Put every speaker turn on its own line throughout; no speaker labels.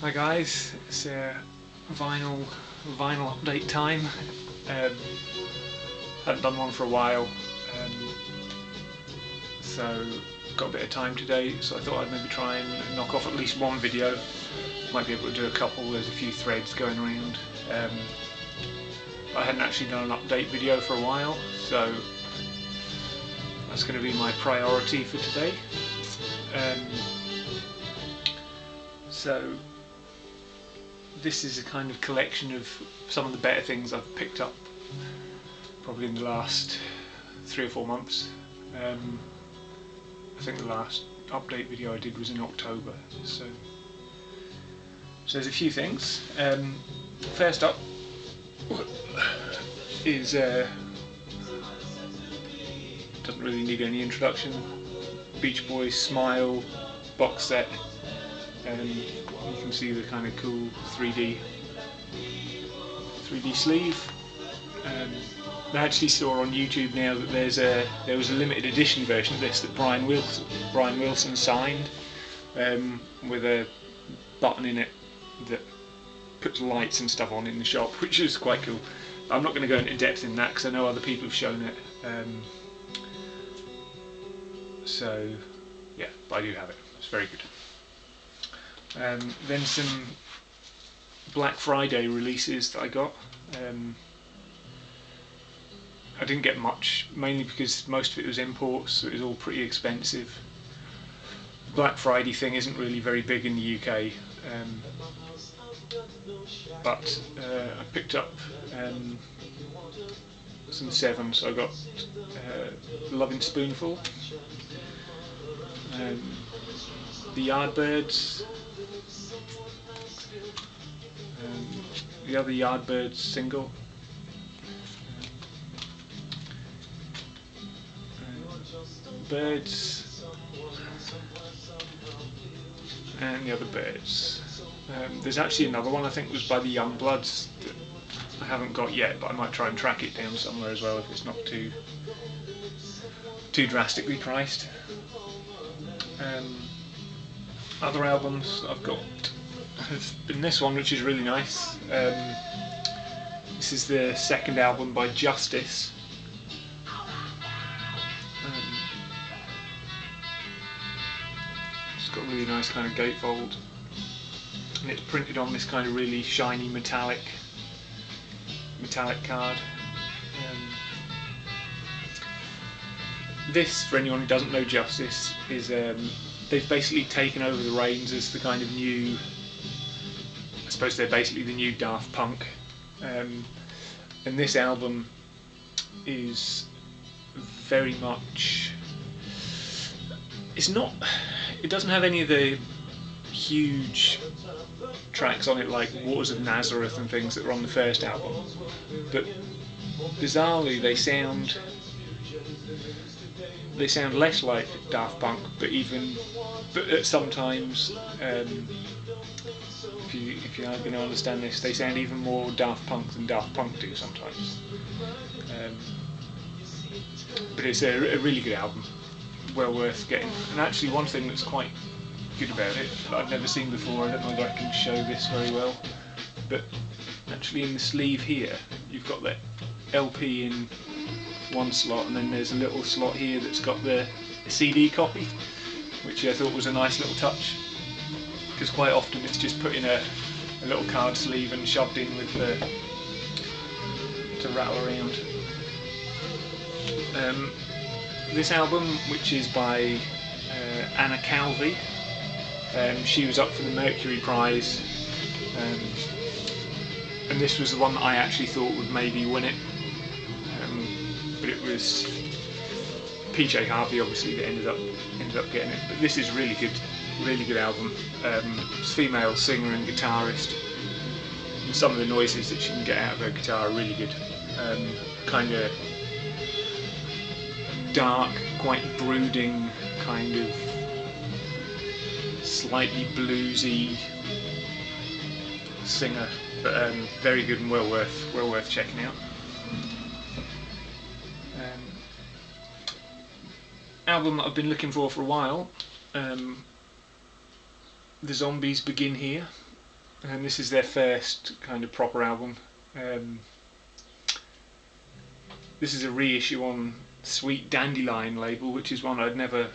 Hi guys, it's vinyl update time. Hadn't done one for a while, so got a bit of time today. So I thought I'd maybe try and knock off at least one video. Might be able to do a couple. There's a few threads going around. I hadn't actually done an update video for a while, so that's going to be my priority for today. So this is a kind of collection of some of the better things I've picked up probably in the last 3 or 4 months. I think the last update video I did was in October, so there's a few things. First up is doesn't really need any introduction, Beach Boys Smile box set. You can see the kind of cool 3D sleeve. I actually saw on YouTube now that there was a limited edition version of this that Brian Wilson signed, with a button in it that puts lights and stuff on in the shop, which is quite cool. I'm not going to go into depth in that because I know other people have shown it. So yeah, but I do have it. It's very good. Then some Black Friday releases that I got. I didn't get much, mainly because most of it was imports, so it was all pretty expensive. The Black Friday thing isn't really very big in the UK, but I picked up some 7, so I got Loving Spoonful, the Yardbirds, the other Yardbirds single, Birds, and the other Birds. There's actually another one I think was by the Youngbloods that I haven't got yet, but I might try and track it down somewhere as well if it's not too drastically priced. Other albums that I've got has been this one, which is really nice. This is the second album by Justice. It's got a really nice kind of gatefold, and it's printed on this kind of really shiny metallic card. This, for anyone who doesn't know Justice, is they've basically taken over the reins as the kind of new, I suppose they're basically the new Daft Punk, and this album is very much, it doesn't have any of the huge tracks on it like Waters of Nazareth and things that were on the first album, but bizarrely they sound less like Daft Punk, but sometimes, if you aren't going to understand this, they sound even more Daft Punk than Daft Punk do sometimes. But it's a really good album, well worth getting. And actually, one thing that's quite good about it that I've never seen before, I don't know whether I can show this very well, but actually in the sleeve here you've got the LP in one slot, and then there's a little slot here that's got the CD copy, which I thought was a nice little touch, because quite often it's just put in a little card sleeve and shoved in with to rattle around. This album, which is by Anna Calvi, she was up for the Mercury Prize, and this was the one that I actually thought would maybe win it. But it was PJ Harvey obviously that ended up getting it. But this is really good album. It's a female singer and guitarist, and some of the noises that she can get out of her guitar are really good. Kind of dark, quite brooding, kind of slightly bluesy singer, but very good and well worth checking out. Album that I've been looking for a while, The Zombies Begin Here. and this is their first kind of proper album. This is a reissue on Sweet Dandelion label, which is one I'd never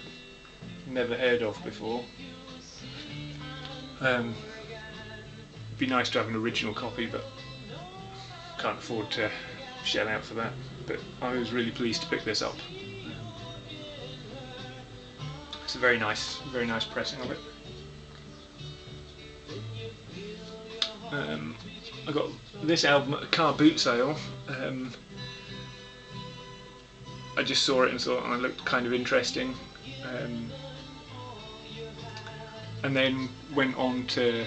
heard of before. It'd be nice to have an original copy, but can't afford to shell out for that. But I was really pleased to pick this up. It's a very nice pressing of it. I got this album at a car boot sale. I just saw it and thought, it looked kind of interesting, and then went on to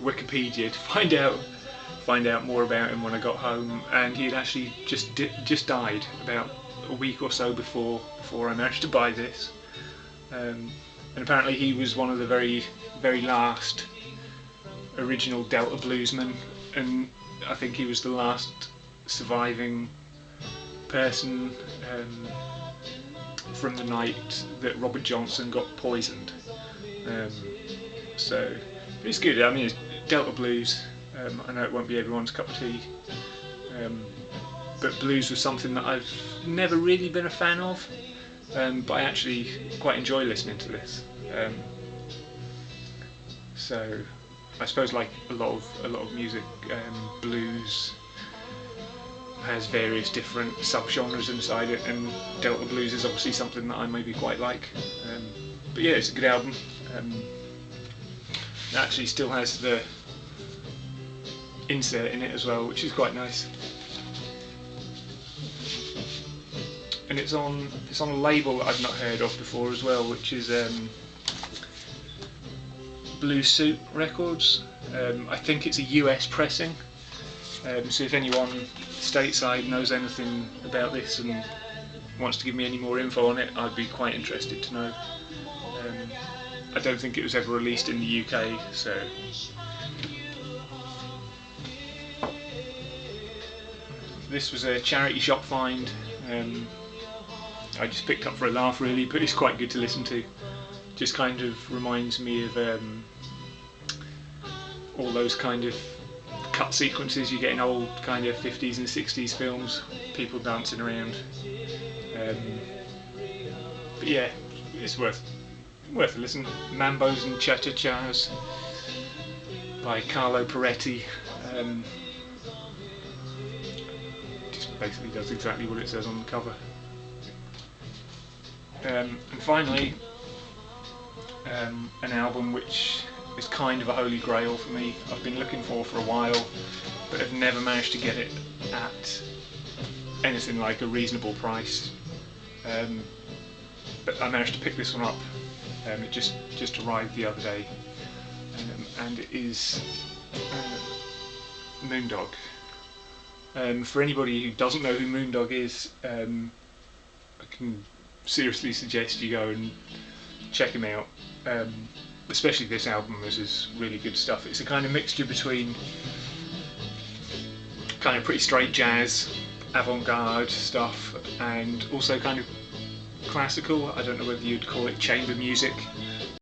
Wikipedia to find out more about him when I got home, and he had actually just died about a week or so before I managed to buy this, and apparently he was one of the very last original Delta bluesmen, and I think he was the last surviving person from the night that Robert Johnson got poisoned. So it's good. I mean, it's Delta blues. I know it won't be everyone's cup of tea, but blues was something that I've never really been a fan of, but I actually quite enjoy listening to this. So I suppose, like a lot of music, blues has various different subgenres inside it, and Delta blues is obviously something that I maybe quite like. But yeah, it's a good album. It actually still has the insert in it as well, which is quite nice. And it's on a label that I've not heard of before as well, which is Blue Suit Records. I think it's a US pressing. So if anyone stateside knows anything about this and wants to give me any more info on it, I'd be quite interested to know. I don't think it was ever released in the UK, so this was a charity shop find. I just picked up for a laugh really, but it's quite good to listen to. Just kind of reminds me of all those kind of cut sequences you get in old kind of 50s and 60s films, people dancing around. But yeah, it's worth a listen. Mambos and Cha-Cha-Chas by Carlo Peretti. Just basically does exactly what it says on the cover. And finally, an album which is kind of a holy grail for me. I've been looking for a while, but have never managed to get it at anything like a reasonable price. But I managed to pick this one up. It just arrived the other day, and it is Moondog. For anybody who doesn't know who Moondog is, I can seriously suggest you go and check him out. Especially this album, this is really good stuff. It's a kind of mixture between kind of pretty straight jazz, avant-garde stuff, and also kind of classical. I don't know whether you'd call it chamber music.